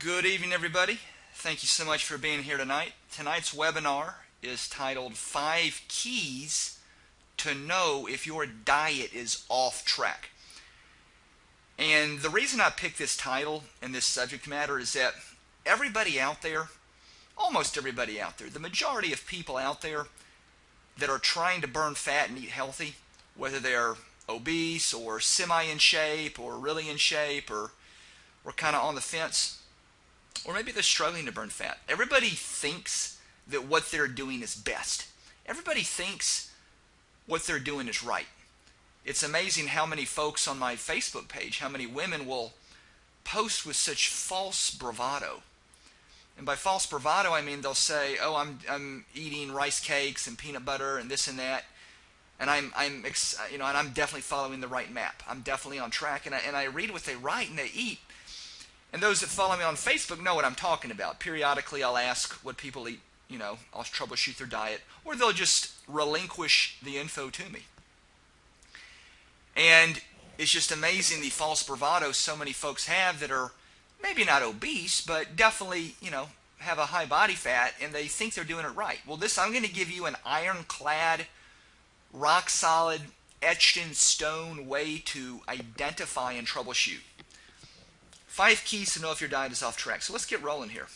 Good evening, everybody. Thank you so much for being here tonight. Tonight's webinar is titled 5 Keys to Know If Your Diet is Off Track. And the reason I picked this title and this subject matter is that everybody out there, almost everybody out there, the majority of people out there that are trying to burn fat and eat healthy, whether they're obese or semi in shape or really in shape or kind of on the fence, or maybe they're struggling to burn fat. Everybody thinks that what they're doing is best. Everybody thinks what they're doing is right. It's amazing how many folks on my Facebook page, how many women will post with such false bravado. And by false bravado, I mean they'll say, "Oh, I'm eating rice cakes and peanut butter and this and that, and I'm definitely following the right map. I'm definitely on track." And I read what they write and they eat. And those that follow me on Facebook know what I'm talking about. Periodically, I'll ask what people eat. I'll troubleshoot their diet, or they'll just relinquish the info to me. And it's just amazing the false bravado so many folks have that are maybe not obese, but definitely, have a high body fat, and they think they're doing it right. Well, I'm going to give you an ironclad, rock solid, etched in stone way to identify and troubleshoot 5 keys to know if your diet is off track. So let's get rolling here.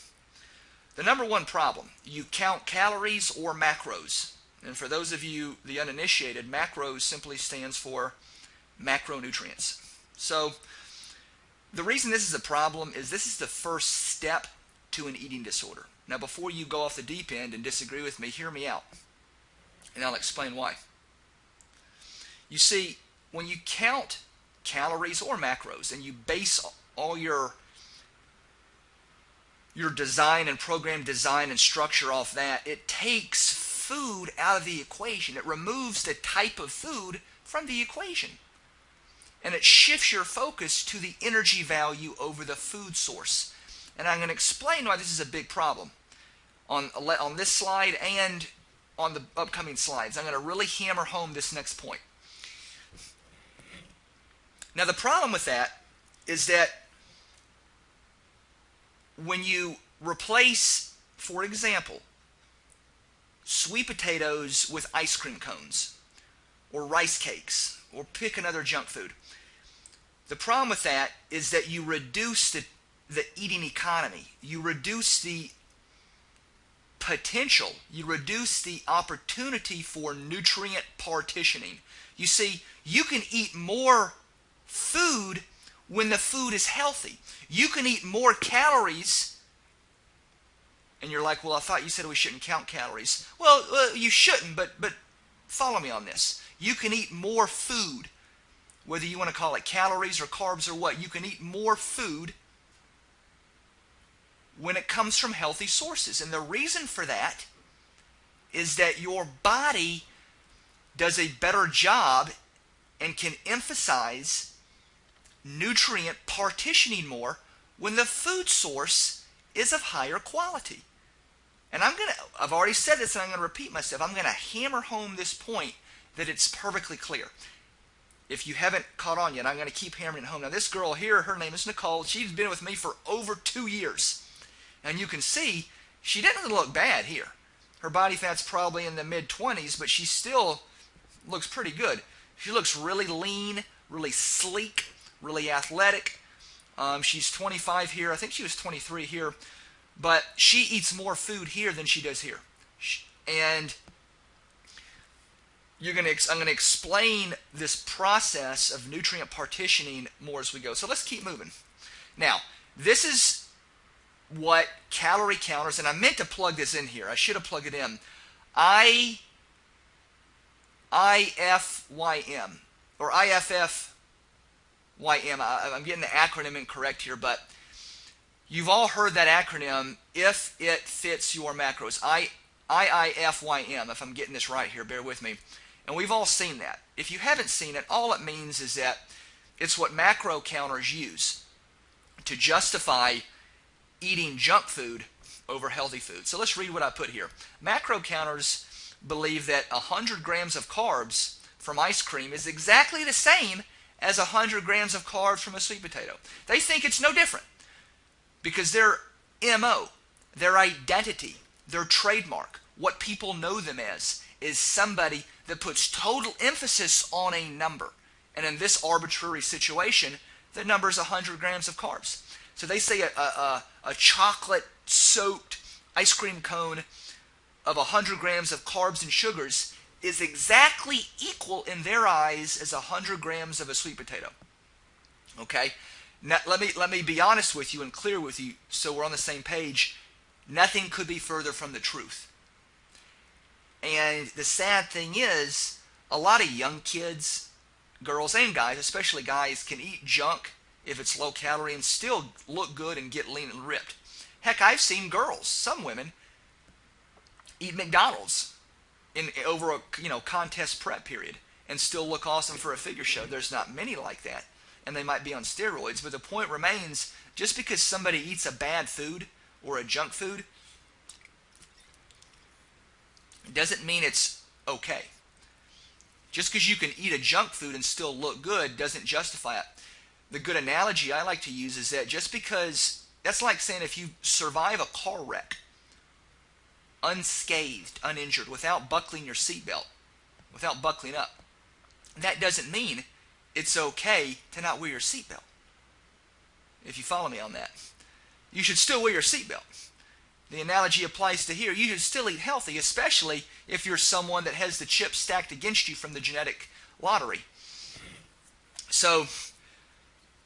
The number one problem, you count calories or macros. And for those of you, the uninitiated, macros simply stands for macronutrients. So the reason this is a problem is this is the first step to an eating disorder. Now, before you go off the deep end and disagree with me, hear me out, and I'll explain why. You see, when you count calories or macros and you base all your design and program design and structure off that, it takes food out of the equation. It removes the type of food from the equation. And it shifts your focus to the energy value over the food source. And I'm going to explain why this is a big problem on this slide and on the upcoming slides. I'm going to really hammer home this next point. Now, the problem with that is that when you replace, for example, sweet potatoes with ice cream cones or rice cakes, or pick another junk food, the problem with that is that you reduce the eating economy. You reduce the potential. You reduce the opportunity for nutrient partitioning. You see, you can eat more food when the food is healthy. You can eat more calories, and you're like, "Well, I thought you said we shouldn't count calories." Well, you shouldn't, but follow me on this. You can eat more food, whether you want to call it calories or carbs or what. You can eat more food when it comes from healthy sources. And the reason for that is that your body does a better job and can emphasize nutrient partitioning more when the food source is of higher quality. And I've already said this, and I'm going to repeat myself. I'm going to hammer home this point that it's perfectly clear. If you haven't caught on yet, I'm going to keep hammering it home. Now, this girl here, her name is Nicole. She's been with me for over 2 years. And you can see she didn't look bad here. Her body fat's probably in the mid-20s, but she still looks pretty good. She looks really lean, really sleek, really athletic. She's 25 here. I think she was 23 here. But she eats more food here than she does here. And I'm going to explain this process of nutrient partitioning more as we go. So let's keep moving. Now, this is what calorie counters, and I meant to plug this in here. I should have plugged it in. IFYM, or IFF. I'm getting the acronym incorrect here, but you've all heard that acronym, if it fits your macros. IIFYM, if I'm getting this right here, bear with me. And we've all seen that. If you haven't seen it, all it means is that it's what macro counters use to justify eating junk food over healthy food. So let's read what I put here. Macro counters believe that 100 grams of carbs from ice cream is exactly the same as 100 grams of carbs from a sweet potato. They think it's no different. because their MO, their identity, their trademark, what people know them as, is somebody that puts total emphasis on a number. And in this arbitrary situation, the number is 100 grams of carbs. So they say a chocolate-soaked ice cream cone of 100 grams of carbs and sugars is exactly equal in their eyes as 100 grams of a sweet potato. Okay? Now, let me be honest with you and clear with you so we're on the same page. Nothing could be further from the truth. And the sad thing is, a lot of young kids, girls and guys, especially guys, can eat junk if it's low calorie and still look good and get lean and ripped. Heck, I've seen girls, some women, eat McDonald's over a contest prep period and still look awesome for a figure show. There's not many like that, and they might be on steroids. But the point remains, just because somebody eats a bad food or a junk food doesn't mean it's okay. Just because you can eat a junk food and still look good doesn't justify it. The good analogy I like to use is that just because, that's like saying if you survive a car wreck unscathed, uninjured, without buckling your seatbelt, without buckling up, that doesn't mean it's okay to not wear your seatbelt. If you follow me on that. You should still wear your seatbelt. The analogy applies to here. You should still eat healthy, especially if you're someone that has the chips stacked against you from the genetic lottery. So,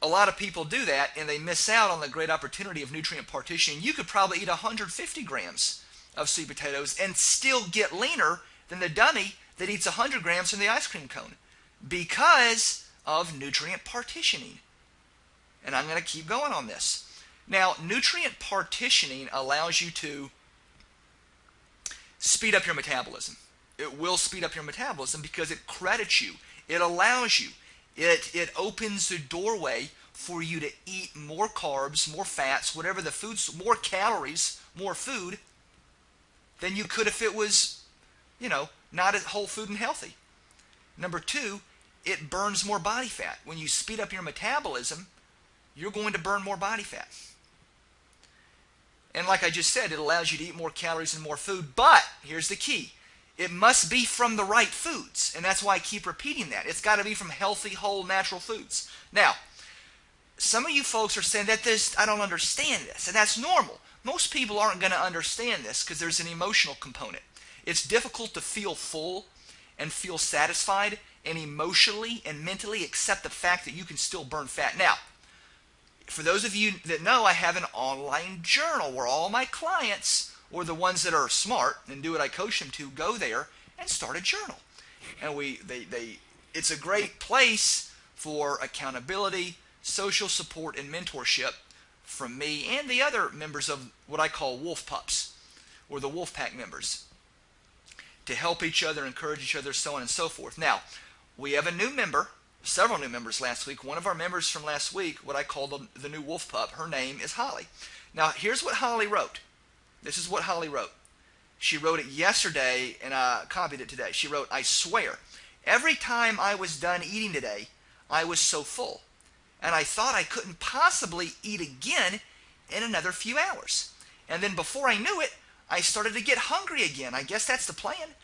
a lot of people do that, and they miss out on the great opportunity of nutrient partitioning. You could probably eat 150 grams of sweet potatoes and still get leaner than the dummy that eats 100 grams from the ice cream cone because of nutrient partitioning. And I'm going to keep going on this. Now, nutrient partitioning allows you to speed up your metabolism. It will speed up your metabolism because it credits you. It allows you. It opens the doorway for you to eat more carbs, more fats, whatever the foods, more calories, more food than you could if it was, not a whole food and healthy. Number two, it burns more body fat. When you speed up your metabolism, you're going to burn more body fat. And like I just said, it allows you to eat more calories and more food. But here's the key. It must be from the right foods. And that's why I keep repeating that. It's got to be from healthy, whole, natural foods. Now, some of you folks are saying that I don't understand this. And that's normal. Most people aren't going to understand this because there's an emotional component. It's difficult to feel full and feel satisfied and emotionally and mentally accept the fact that you can still burn fat. Now, for those of you that know, I have an online journal where all my clients, or the ones that are smart and do what I coach them to, go there and start a journal. And it's a great place for accountability, social support, and mentorship from me and the other members of what I call Wolf Pups, or the Wolf Pack members, to help each other, encourage each other, so on and so forth. Now, we have a new member, several new members last week. One of our members from last week, what I call the new Wolf Pup, her name is Holly. Now, here's what Holly wrote. This is what Holly wrote. She wrote it yesterday, and I copied it today. She wrote, "I swear, every time I was done eating today, I was so full, and I thought I couldn't possibly eat again in another few hours. And then before I knew it, I started to get hungry again. I guess that's the plan."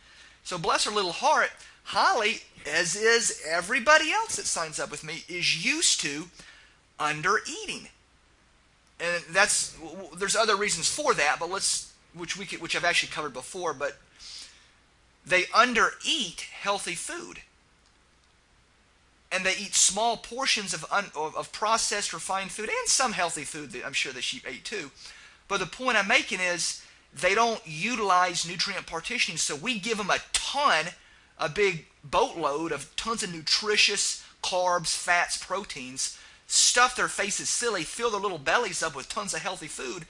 So bless her little heart, Holly, as is everybody else that signs up with me, is used to under-eating. And there's other reasons for that, but which I've actually covered before, but they under-eat healthy food. And they eat small portions of processed, refined food, and some healthy food that I'm sure that she ate too. But the point I'm making is they don't utilize nutrient partitioning, so we give them a big boatload of tons of nutritious carbs, fats, proteins, stuff their faces silly, fill their little bellies up with tons of healthy food,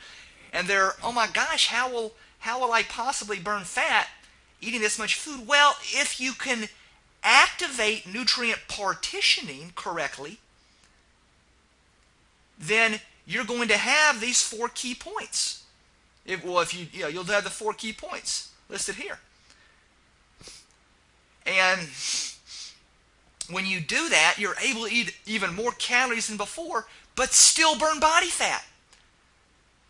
and they're, oh my gosh, how will I possibly burn fat eating this much food? Well, if you can activate nutrient partitioning correctly, then you're going to have these 4 key points. You'll have the 4 key points listed here. And when you do that, you're able to eat even more calories than before, but still burn body fat.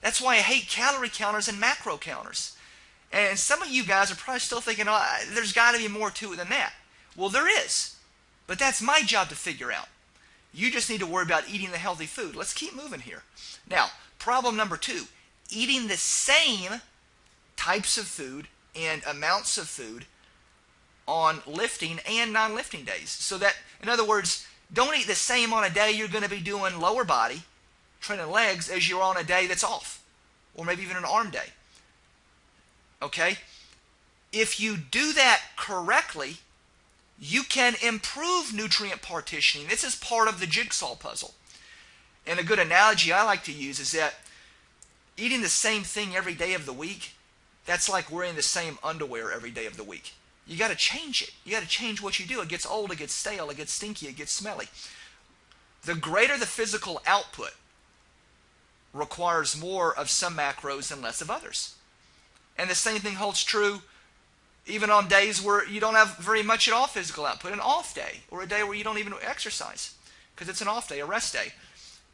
That's why I hate calorie counters and macro counters. And some of you guys are probably still thinking, oh, there's got to be more to it than that. Well, there is. But that's my job to figure out. You just need to worry about eating the healthy food. Let's keep moving here. Now, problem number 2, eating the same types of food and amounts of food on lifting and non-lifting days. So that, in other words, don't eat the same on a day you're going to be doing lower body, training legs, as you're on a day that's off, or maybe even an arm day. Okay? If you do that correctly, you can improve nutrient partitioning. This is part of the jigsaw puzzle. And a good analogy I like to use is that eating the same thing every day of the week, that's like wearing the same underwear every day of the week. You got to change it. You got to change what you do. It gets old, it gets stale, it gets stinky, it gets smelly. The greater the physical output requires more of some macros and less of others. And the same thing holds true even on days where you don't have very much at all physical output, an off day, or a day where you don't even exercise, because it's an off day, a rest day.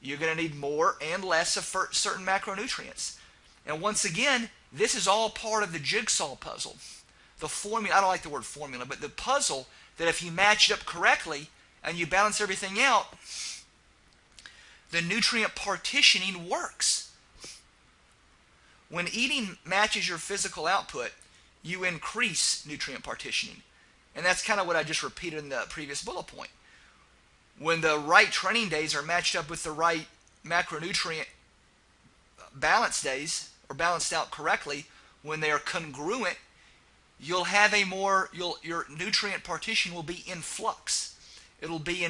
You're going to need more and less of certain macronutrients. And once again, this is all part of the jigsaw puzzle. The formula, I don't like the word formula, but the puzzle that if you match it up correctly and you balance everything out, the nutrient partitioning works. When eating matches your physical output, you increase nutrient partitioning. And that's kind of what I just repeated in the previous bullet point. When the right training days are matched up with the right macronutrient balance days, or balanced out correctly, when they are congruent, you'll have a more, your nutrient partition will be in flux. It'll be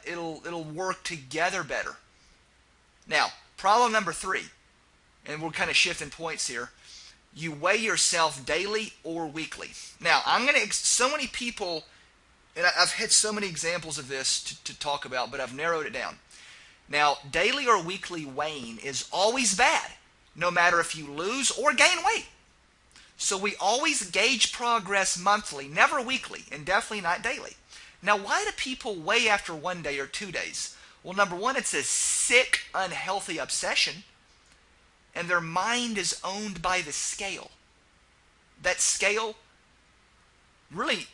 it'll work together better. Now, problem number 3, and we're kind of shifting points here. You weigh yourself daily or weekly. Now, so many people, and I've had so many examples of this to talk about, but I've narrowed it down. Now, daily or weekly weighing is always bad, no matter if you lose or gain weight. So we always gauge progress monthly, never weekly, and definitely not daily. Now, why do people weigh after 1 day or 2 days? Well, number 1, it's a sick, unhealthy obsession, and their mind is owned by the scale. That scale really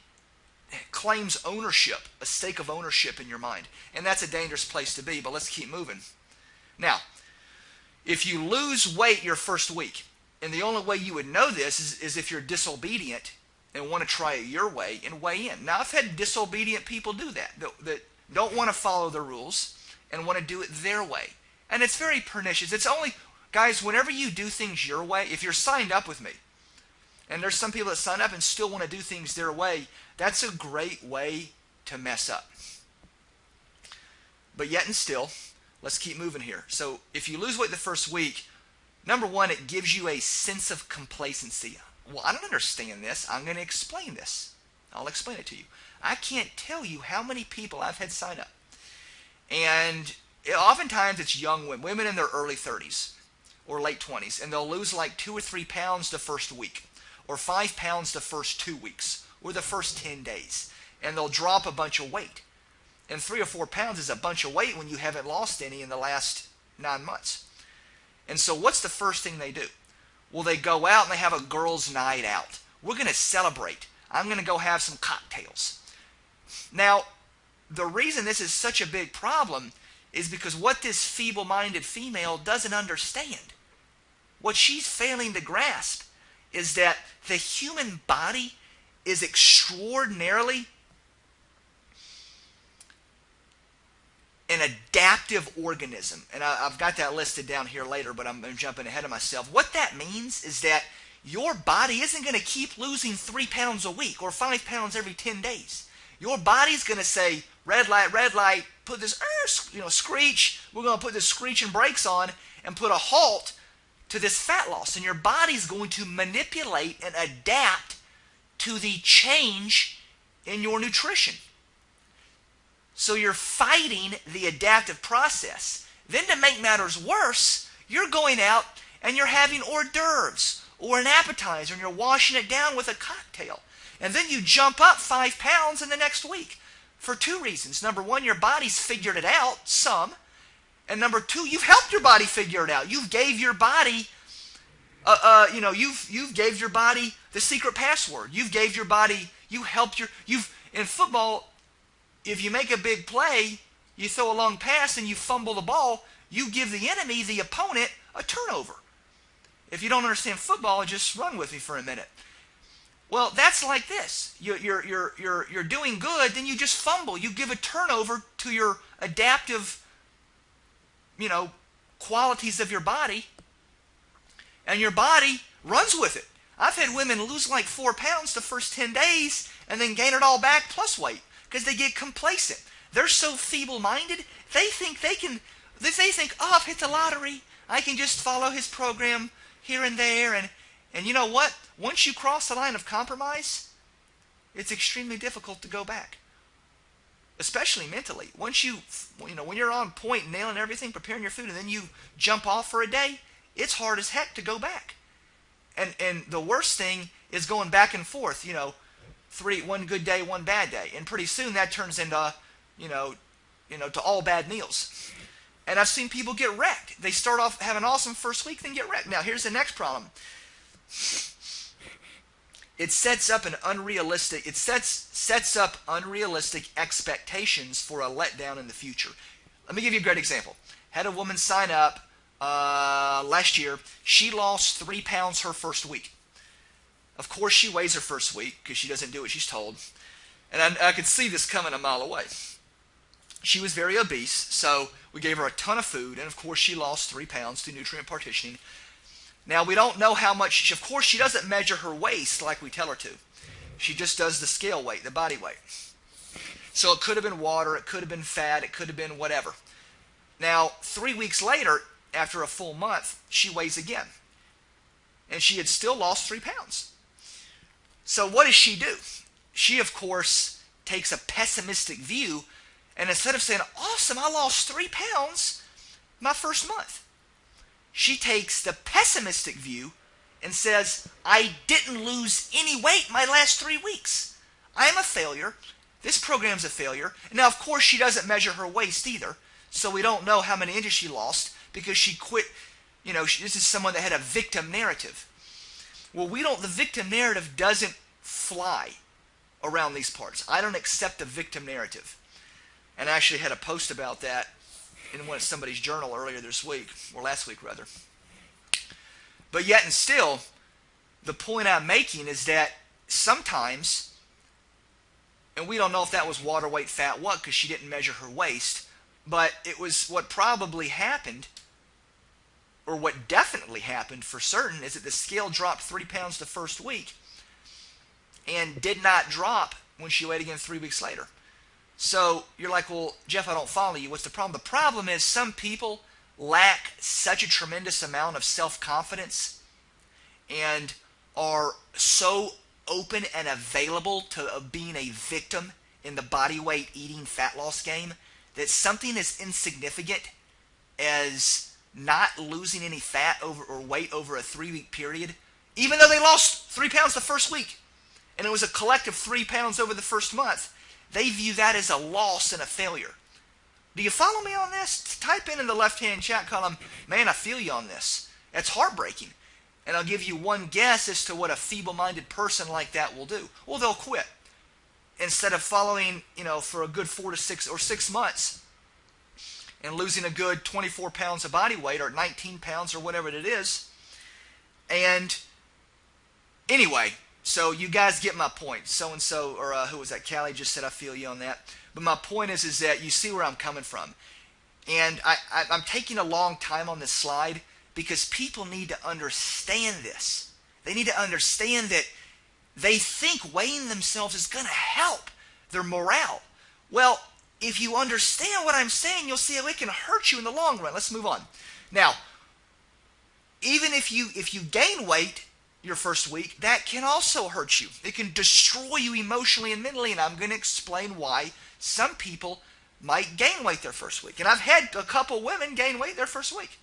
claims ownership, a stake of ownership in your mind. And that's a dangerous place to be, but let's keep moving. Now, if you lose weight your first week, and the only way you would know this is if you're disobedient and want to try it your way and weigh in. Now, I've had disobedient people do that don't want to follow the rules and want to do it their way. And it's very pernicious. It's only, guys, whenever you do things your way, if you're signed up with me, and there's some people that sign up and still want to do things their way, that's a great way to mess up. But yet and still, let's keep moving here. So if you lose weight the first week, number 1, it gives you a sense of complacency. Well, I don't understand this. I'm going to explain this. I'll explain it to you. I can't tell you how many people I've had sign up. And oftentimes it's young women in their early 30s or late 20s, and they'll lose like 2 or 3 pounds the first week, or 5 pounds the first 2 weeks, or the first 10 days. And they'll drop a bunch of weight. And 3 or 4 pounds is a bunch of weight when you haven't lost any in the last 9 months. And so what's the first thing they do? Well, they go out and they have a girls' night out. We're going to celebrate. I'm going to go have some cocktails. Now, the reason this is such a big problem is because what this feeble-minded female doesn't understand, what she's failing to grasp, is that the human body is extraordinarily an adaptive organism. And I've got that listed down here later, but I'm jumping ahead of myself. What that means is that your body isn't going to keep losing 3 pounds a week or 5 pounds every 10 days. Your body's going to say, red light, put this screech. We're going to put this screeching brakes on and put a halt to this fat loss. And your body's going to manipulate and adapt to the change in your nutrition. So you're fighting the adaptive process. Then to make matters worse, you're going out and you're having hors d'oeuvres or an appetizer and you're washing it down with a cocktail. And then you jump up 5 pounds in the next week for 2 reasons. Number 1, your body's figured it out, some. And number two, you've helped your body figure it out. You've gave your body, you've gave your body the secret password. You've gave your body, in football, if you make a big play, you throw a long pass and you fumble the ball, you give the enemy, the opponent, a turnover. If you don't understand football, just run with me for a minute. Well, that's like this. You're doing good, then you just fumble. You give a turnover to your adaptive, qualities of your body, and your body runs with it. I've had women lose like 4 pounds the first 10 days and then gain it all back plus weight because they get complacent. They're so feeble-minded, they think, oh, I've hit the lottery. I can just follow his program here and there. And you know what? Once you cross the line of compromise, it's extremely difficult to go back, especially mentally. Once when you're on point, nailing everything, preparing your food, and then you jump off for a day, it's hard as heck to go back. And the worst thing is going back and forth, one good day, one bad day. And pretty soon that turns into, to all bad meals. And I've seen people get wrecked. They start off, have an awesome first week, then get wrecked. Now here's the next problem. It sets up unrealistic expectations for a letdown in the future. Let me give you a great example. Had a woman sign up last year. She lost 3 pounds her first week. Of course, she weighs her first week because she doesn't do what she's told. And I could see this coming a mile away. She was very obese, so we gave her a ton of food, and of course she lost 3 pounds through nutrient partitioning. Now, we don't know how much, of course she doesn't measure her waist like we tell her to. She just does the scale weight, the body weight. So it could have been water, it could have been fat, it could have been whatever. Now, 3 weeks later, after a full month, she weighs again. And she had still lost 3 pounds. So what does she do? She, of course, takes a pessimistic view, and instead of saying, awesome, I lost 3 pounds my first month, she takes the pessimistic view and says, I didn't lose any weight my last 3 weeks. I am a failure. This program's a failure. Now, of course, she doesn't measure her waist either, so we don't know how many inches she lost because she quit. This is someone that had a victim narrative. Well, the victim narrative doesn't fly around these parts. I don't accept the victim narrative. And I actually had a post about that in somebody's journal earlier this week, or last week rather. But yet and still, the point I'm making is that sometimes, and we don't know if that was water, weight, fat, what, because she didn't measure her waist, but it was what probably happened, or what definitely happened for certain, is that the scale dropped 3 pounds the first week and did not drop when she weighed again 3 weeks later. So you're like, well, Jeff, I don't follow you. What's the problem? The problem is some people lack such a tremendous amount of self-confidence and are so open and available to being a victim in the body weight eating fat loss game that something as insignificant as not losing any fat or weight over a 3-week period, even though they lost 3 pounds the first week, and it was a collective 3 pounds over the first month, they view that as a loss and a failure. Do you follow me on this? Type in the left-hand chat column, man, I feel you on this. That's heartbreaking. And I'll give you one guess as to what a feeble-minded person like that will do. Well, they'll quit. Instead of following, for a good 4 to 6 or 6 months and losing a good 24 pounds of body weight or 19 pounds or whatever it is. And anyway, so you guys get my point. So-and-so, or who was that? Callie just said, I feel you on that. But my point is that you see where I'm coming from. And I'm taking a long time on this slide because people need to understand this. They need to understand that they think weighing themselves is going to help their morale. Well, if you understand what I'm saying, you'll see how it can hurt you in the long run. Let's move on. Now, even if you gain weight your first week, that can also hurt you. It can destroy you emotionally and mentally, and I'm going to explain why some people might gain weight their first week. And I've had a couple women gain weight their first week.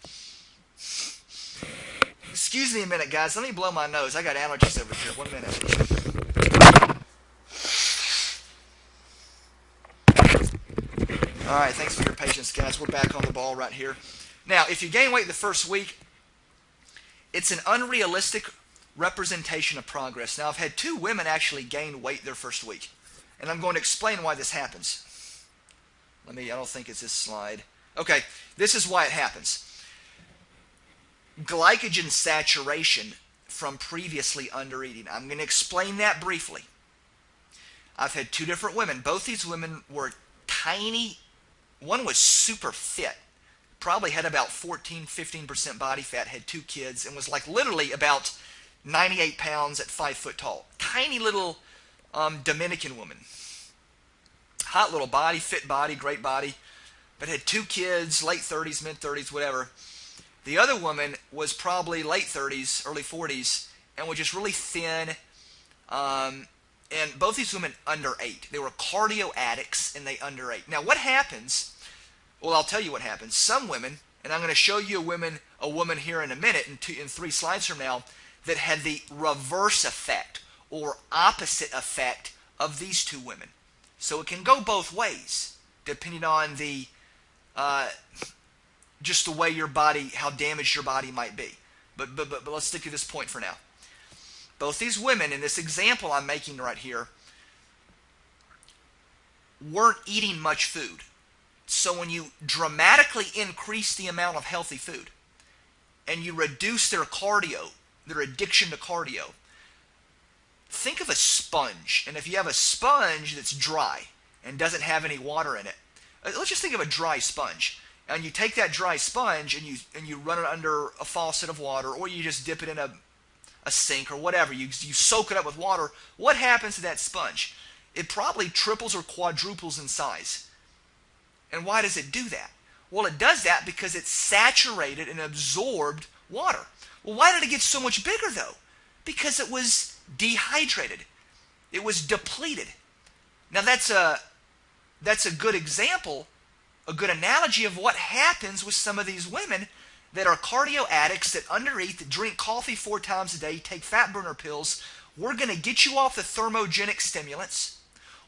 Excuse me a minute, guys. Let me blow my nose. I got allergies over here. 1 minute. All right, thanks for your patience, guys. We're back on the ball right here. Now, if you gain weight the first week, it's an unrealistic representation of progress. Now, I've had 2 women actually gain weight their first week, and I'm going to explain why this happens. I don't think it's this slide. Okay, this is why it happens. Glycogen saturation from previously undereating. I'm going to explain that briefly. I've had 2 different women. Both these women were tiny. One was super fit, probably had about 14-15% body fat, had 2 kids, and was like literally about 98 pounds at 5 foot tall. Tiny little Dominican woman. Hot little body, fit body, great body, but had 2 kids, late 30s, mid 30s, whatever. The other woman was probably late 30s, early 40s, and was just really thin. And both these women underate. They were cardio addicts, and they underate. Now, what happens? Well, I'll tell you what happens. Some women, and I'm going to show you a woman here in a minute, in 3 slides from now, that had the reverse effect or opposite effect of these 2 women. So it can go both ways, depending on the just the way your body, how damaged your body might be. But let's stick to this point for now. Both these women, in this example I'm making right here, weren't eating much food. So when you dramatically increase the amount of healthy food and you reduce their cardio, their addiction to cardio, think of a sponge. And if you have a sponge that's dry and doesn't have any water in it, let's just think of a dry sponge. And you take that dry sponge and you run it under a faucet of water, or you just dip it in a sink or whatever. You soak it up with water. What happens to that sponge? It probably triples or quadruples in size. And why does it do that? Well, it does that because it saturated and absorbed water. Well, why did it get so much bigger, though? Because it was dehydrated. It was depleted. Now, that's a good example, a good analogy of what happens with some of these women that are cardio addicts, that undereat, that drink coffee 4 times a day, take fat burner pills. We're going to get you off the thermogenic stimulants.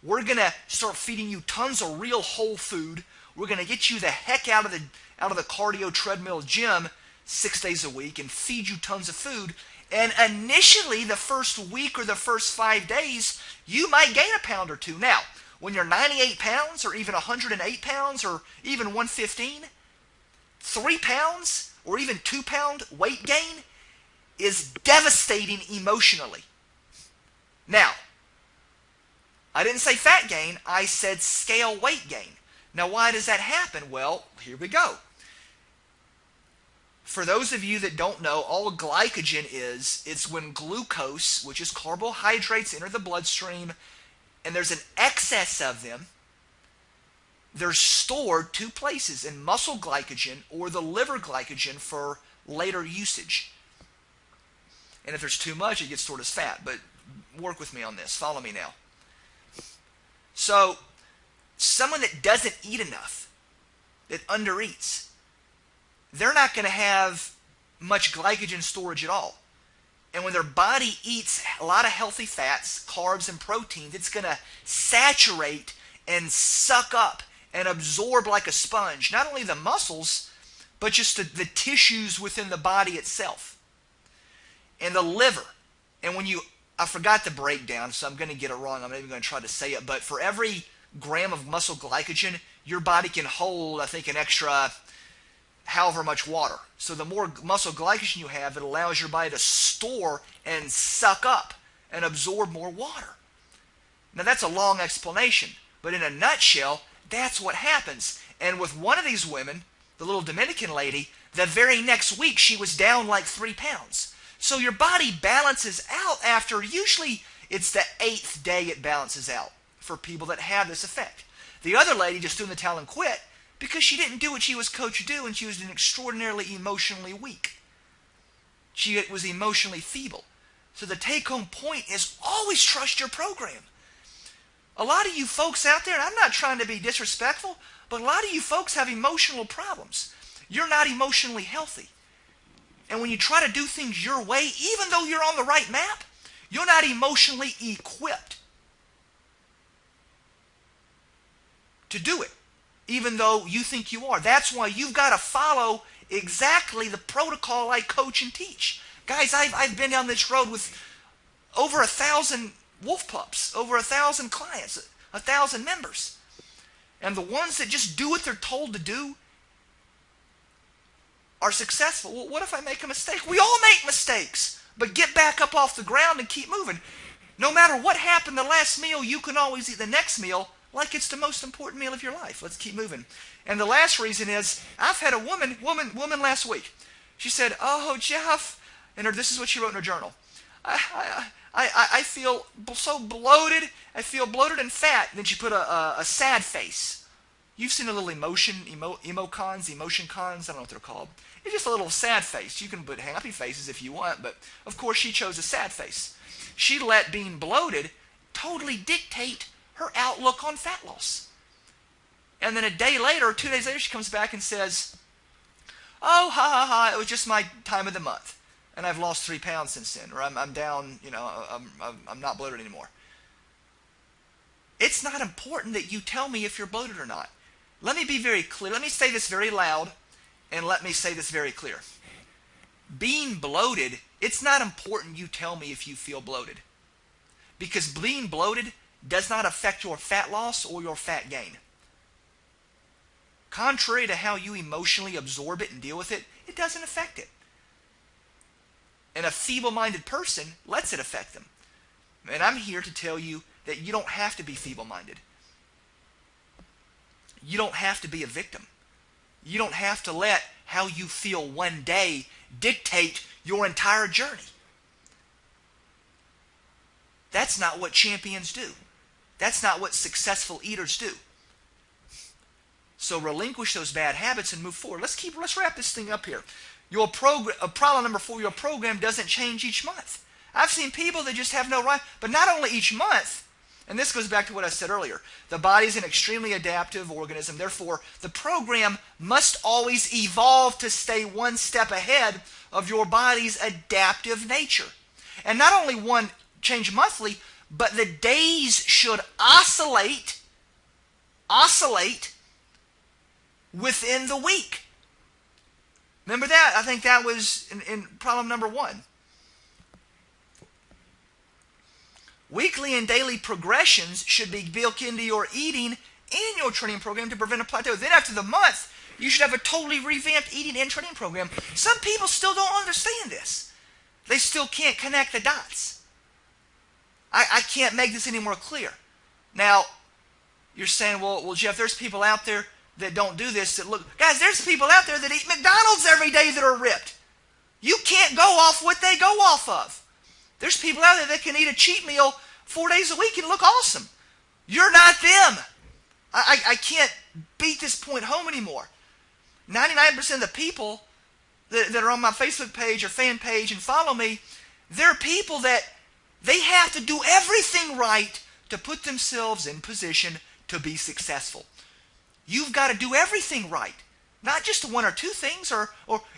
We're going to start feeding you tons of real whole food. We're going to get you the heck out of the cardio treadmill gym 6 days a week and feed you tons of food. And initially, the first week or the first 5 days, you might gain a pound or 2. Now, when you're 98 pounds or even 108 pounds or even 115, 3 pounds or even 2 pound weight gain is devastating emotionally. Now, I didn't say fat gain, I said scale weight gain. Now, why does that happen? Well, here we go. For those of you that don't know, all glycogen is, it's when glucose, which is carbohydrates, enter the bloodstream, and there's an excess of them. They're stored 2 places, in muscle glycogen or the liver glycogen for later usage. And if there's too much, it gets stored as fat. But work with me on this. Follow me now. So, someone that doesn't eat enough, that undereats, they're not going to have much glycogen storage at all. And when their body eats a lot of healthy fats, carbs, and proteins, it's going to saturate and suck up and absorb like a sponge, not only the muscles, but just the tissues within the body itself. And the liver. And when I forgot the breakdown, so I'm going to get it wrong. I'm not even going to try to say it. But for every gram of muscle glycogen, your body can hold, I think, an extra however much water. So the more muscle glycogen you have, it allows your body to store and suck up and absorb more water. Now, that's a long explanation. But in a nutshell, that's what happens. And with one of these women, the little Dominican lady, the very next week she was down like 3 pounds. So your body balances out after, usually it's the 8th day it balances out for people that have this effect. The other lady just threw in the towel and quit because she didn't do what she was coached to do, and she was extraordinarily emotionally weak. She was emotionally feeble. So the take-home point is always trust your program. A lot of you folks out there, and I'm not trying to be disrespectful, but a lot of you folks have emotional problems. You're not emotionally healthy. And when you try to do things your way, even though you're on the right map, you're not emotionally equipped to do it. even though you think you are. That's why you've got to follow exactly the protocol I coach and teach. Guys, I've been down this road with over 1,000 wolf pups, over 1,000 clients, 1,000 members. And the ones that just do what they're told to do are successful. Well, what if I make a mistake? We all make mistakes, but get back up off the ground and keep moving. No matter what happened the last meal, you can always eat the next meal like it's the most important meal of your life. Let's keep moving. And the last reason is, I've had a woman last week. She said, "Oh, Jeff," and this is what she wrote in her journal. I feel so bloated. I feel bloated and fat. Then she put a sad face. You've seen a little emotion cons. I don't know what they're called. It's just a little sad face. You can put happy faces if you want, but of course she chose a sad face. She let being bloated totally dictate her outlook on fat loss. And then a day later, 2 days later, she comes back and says, "Oh, ha ha ha, it was just my time of the month. And I've lost 3 pounds since then," or I'm down, I'm not bloated anymore. It's not important that you tell me if you're bloated or not. Let me be very clear. Let me say this very loud, and let me say this very clear. Being bloated, it's not important you tell me if you feel bloated. Because being bloated does not affect your fat loss or your fat gain. Contrary to how you emotionally absorb it and deal with it, it doesn't affect it. And a feeble-minded person lets it affect them. And I'm here to tell you that you don't have to be feeble-minded. You don't have to be a victim. You don't have to let how you feel one day dictate your entire journey. That's not what champions do. That's not what successful eaters do. So relinquish those bad habits and move forward. Let's wrap this thing up here. Problem number 4, your program doesn't change each month. I've seen people that just have no right, but not only each month, and this goes back to what I said earlier, the body is an extremely adaptive organism. Therefore, the program must always evolve to stay one step ahead of your body's adaptive nature. And not only one change monthly, but the days should oscillate within the week. Remember that? I think that was in problem number 1. Weekly and daily progressions should be built into your eating and your training program to prevent a plateau. Then after the month, you should have a totally revamped eating and training program. Some people still don't understand this. They still can't connect the dots. I can't make this any more clear. Now, you're saying, well, Jeff, there's people out there that don't do this. Guys, there's people out there that eat McDonald's every day that are ripped. You can't go off what they go off of. There's people out there that can eat a cheat meal 4 days a week and look awesome. You're not them. I can't beat this point home anymore. 99% of the people that are on my Facebook page or fan page and follow me, they're people that they have to do everything right to put themselves in position to be successful. You've got to do everything right. Not just 1 or 2 things, or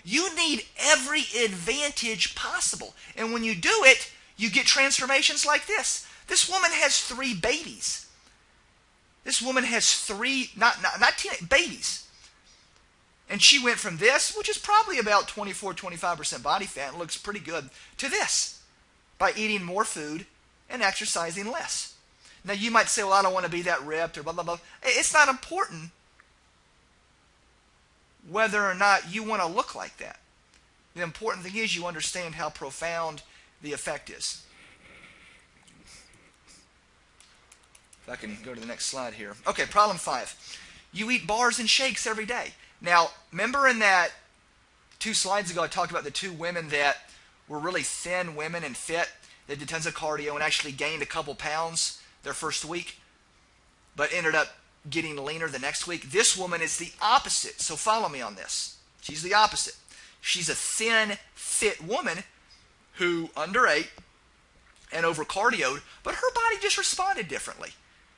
you need every advantage possible. And when you do it, you get transformations like this. This woman has 3 babies. This woman has 3, not teenage, babies. And she went from this, which is probably about 24-25% body fat, and looks pretty good, to this, by eating more food and exercising less. Now you might say, well, I don't want to be that ripped, or blah, blah, blah. It's not important whether or not you want to look like that. The important thing is you understand how profound the effect is. If I can go to the next slide here. Okay, problem 5. You eat bars and shakes every day. Now, remember in that 2 slides ago I talked about the 2 women that were really thin women and fit, that did tons of cardio and actually gained a couple pounds their first week, but ended up getting leaner the next week? This woman is the opposite. So follow me on this. She's the opposite. She's a thin, fit woman who underate and over-cardioed, but her body just responded differently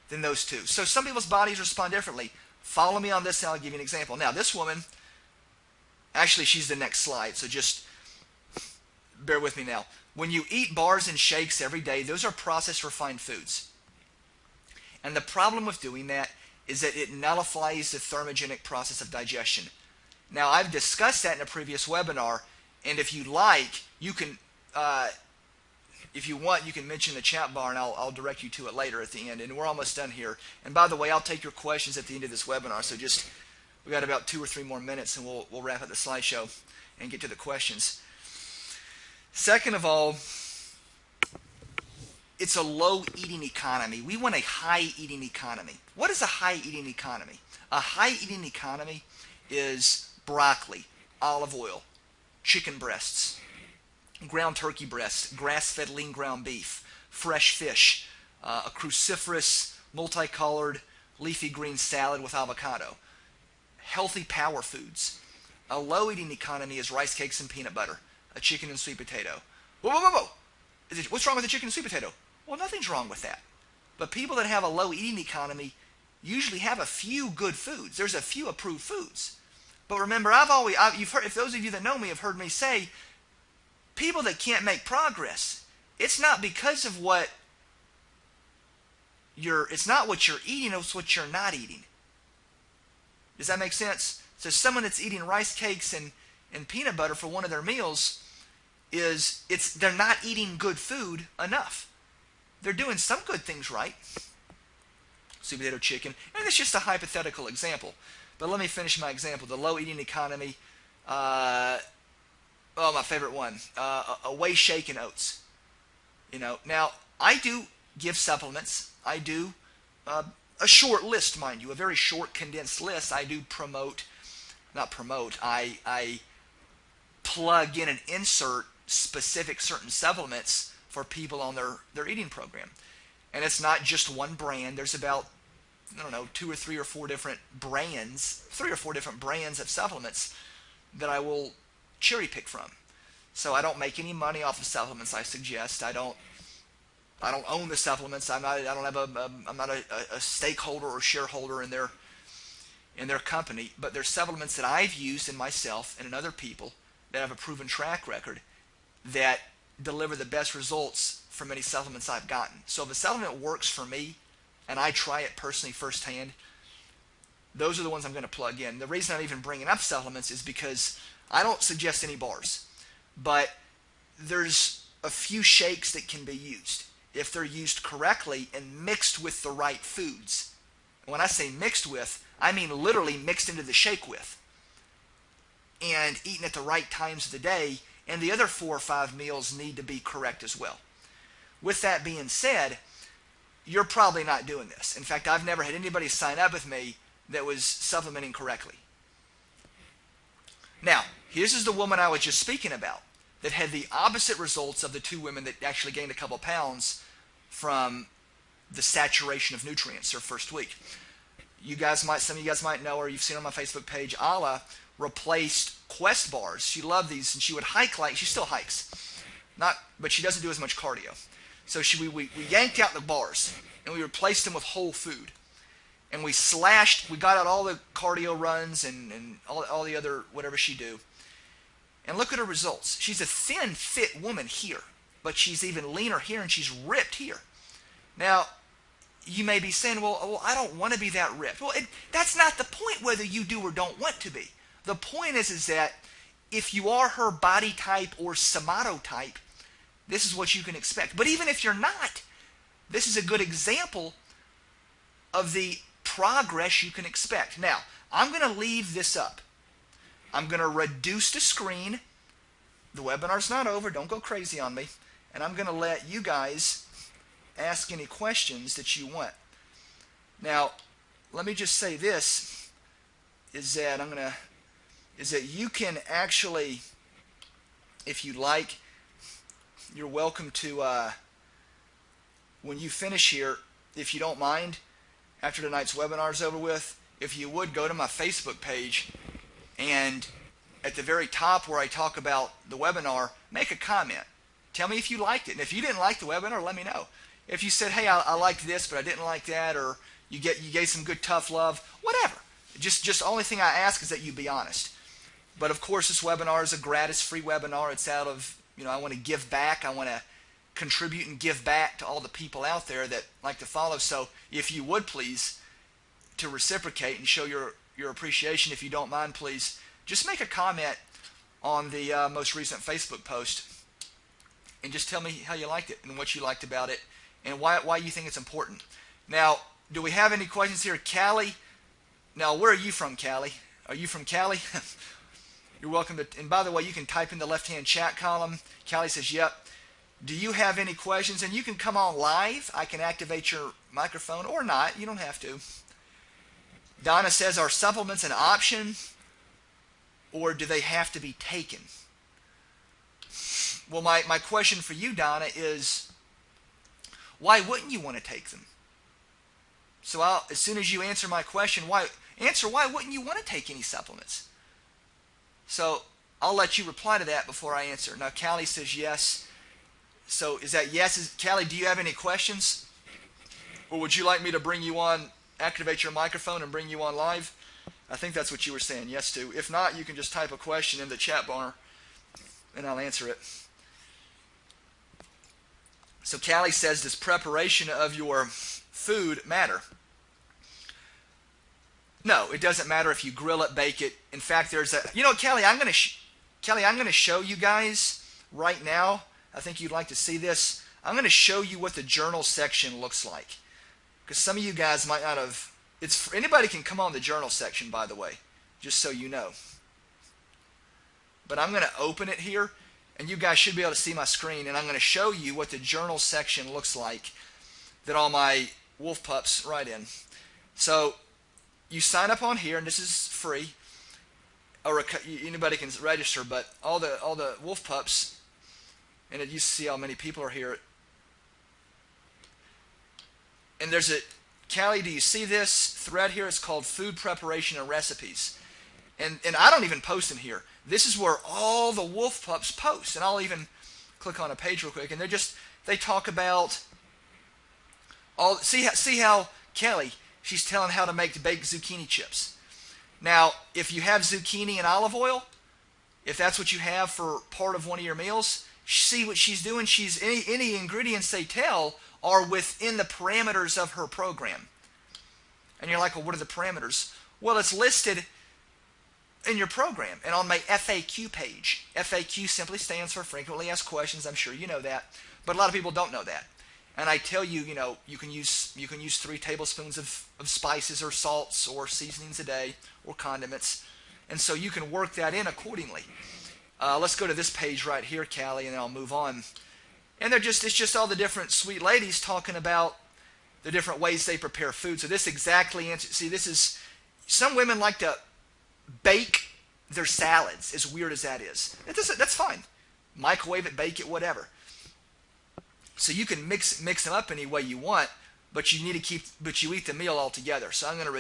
than those 2. So some people's bodies respond differently. Follow me on this and I'll give you an example. Now this woman, actually she's the next slide, so just bear with me now. When you eat bars and shakes every day, those are processed refined foods. And the problem with doing that is that it nullifies the thermogenic process of digestion. Now, I've discussed that in a previous webinar, and if you like, you can, if you want, you can mention the chat bar, and I'll direct you to it later at the end. And we're almost done here. And by the way, I'll take your questions at the end of this webinar. So we got about 2 or 3 more minutes, and we'll wrap up the slideshow and get to the questions. Second of all, it's a low eating economy. We want a high eating economy. What is a high eating economy? A high eating economy is broccoli, olive oil, chicken breasts, ground turkey breasts, grass-fed lean ground beef, fresh fish, a cruciferous, multicolored, leafy green salad with avocado, healthy power foods. A low eating economy is rice cakes and peanut butter, a chicken and sweet potato. Whoa, whoa, whoa, whoa! What's wrong with the chicken and sweet potato? Well, nothing's wrong with that. But people that have a low eating economy usually have a few good foods. There's a few approved foods. But remember, you've heard, if those of you that know me have heard me say, people that can't make progress, it's not because of it's not what you're eating, it's what you're not eating. Does that make sense? So someone that's eating rice cakes and peanut butter for one of their meals they're not eating good food enough. They're doing some good things right. Sweet potato chicken. And it's just a hypothetical example. But let me finish my example. The low eating economy. My favorite one. A whey shake and oats. Now, I do give supplements. I do a short list, mind you. A very short, condensed list. I do I plug in and insert specific certain supplements for people on their eating program. And it's not just one brand. There's about, 2 or 3 or 4 different brands, 3 or 4 different brands of supplements that I will cherry pick from. So I don't make any money off of supplements I suggest. I don't own the supplements. I'm not a stakeholder or shareholder in their company, but they're supplements that I've used in myself and in other people that have a proven track record that deliver the best results from any supplements I've gotten. So if a supplement works for me and I try it personally firsthand, those are the ones I'm going to plug in. The reason I'm even bringing up supplements is because I don't suggest any bars, but there's a few shakes that can be used if they're used correctly and mixed with the right foods. When I say mixed with, I mean literally mixed into the shake with and eaten at the right times of the day, and the other 4 or 5 meals need to be correct as well. With that being said, you're probably not doing this. In fact, I've never had anybody sign up with me that was supplementing correctly. Now, here's the woman I was just speaking about that had the opposite results of the 2 women that actually gained a couple pounds from the saturation of nutrients their first week. Some of you guys might know her. You've seen her on my Facebook page. Ala replaced Quest bars. She loved these, and she would hike she still hikes, but she doesn't do as much cardio. So we yanked out the bars and we replaced them with whole food, and we got out all the cardio runs and all the other whatever she do, and look at her results. She's a thin, fit woman here, but she's even leaner here, and she's ripped here. Now, you may be saying, well, I don't want to be that ripped. Well, that's not the point whether you do or don't want to be. The point is that if you are her body type or somatotype, this is what you can expect. But even if you're not, this is a good example of the progress you can expect. Now, I'm going to leave this up. I'm going to reduce the screen. The webinar's not over. Don't go crazy on me. And I'm going to let you guys ask any questions that you want. Now, let me just say this, is that you can actually, if you like, you're welcome to, when you finish here, if you don't mind, after tonight's webinar is over with, if you would go to my Facebook page, and at the very top where I talk about the webinar, make a comment. Tell me if you liked it. And if you didn't like the webinar, let me know. If you said, hey, I liked this, but I didn't like that, or you gave some good tough love, whatever. Just the only thing I ask is that you be honest. But of course, this webinar is a gratis, free webinar. It's out of, I want to give back. I want to contribute and give back to all the people out there that like to follow. So if you would please to reciprocate and show your appreciation, if you don't mind, please just make a comment on the most recent Facebook post and just tell me how you liked it and what you liked about it and why you think it's important. Now, do we have any questions here? Callie, now where are you from, Callie? Are you from Cali? You're welcome to, and by the way, you can type in the left-hand chat column. Callie says, yep. Do you have any questions? And you can come on live. I can activate your microphone or not. You don't have to. Donna says, are supplements an option or do they have to be taken? Well, my question for you, Donna, is why wouldn't you want to take them? So as soon as you answer my question, why wouldn't you want to take any supplements? So I'll let you reply to that before I answer. Now, Callie says yes. So is that yes? Callie, do you have any questions? Or would you like me to bring you on, activate your microphone and bring you on live? I think that's what you were saying yes to. If not, you can just type a question in the chat bar and I'll answer it. So Callie says, does preparation of your food matter? No, it doesn't matter if you grill it, bake it. In fact, there's a, Kelly, I'm going to show you guys right now. I think you'd like to see this. I'm going to show you what the journal section looks like. Because some of you guys might not have, anybody can come on the journal section, by the way, just so you know. But I'm going to open it here, and you guys should be able to see my screen, and I'm going to show you what the journal section looks like that all my wolf pups write in. So you sign up on here, and this is free, or anybody can register, but all the wolf pups, and you see how many people are here. And there's a, Callie, do you see this thread here? It's called Food Preparation and Recipes. And I don't even post in here. This is where all the wolf pups post. And I'll even click on a page real quick. And they talk about see how Kelly, she's telling how to make baked zucchini chips. Now, if you have zucchini and olive oil, if that's what you have for part of one of your meals, see what she's doing. Any ingredients they tell are within the parameters of her program. And you're like, well, what are the parameters? Well, it's listed in your program and on my FAQ page. FAQ simply stands for frequently asked questions. I'm sure you know that, but a lot of people don't know that. And I tell you, you can use 3 tablespoons of spices or salts or seasonings a day or condiments, and so you can work that in accordingly. Let's go to this page right here, Callie, and then I'll move on. And it's just all the different sweet ladies talking about the different ways they prepare food. So this exactly answers. See, this is, some women like to bake their salads, as weird as that is. That's fine. Microwave it, bake it, whatever. So you can mix them up any way you want, but you eat the meal all together. So I'm going to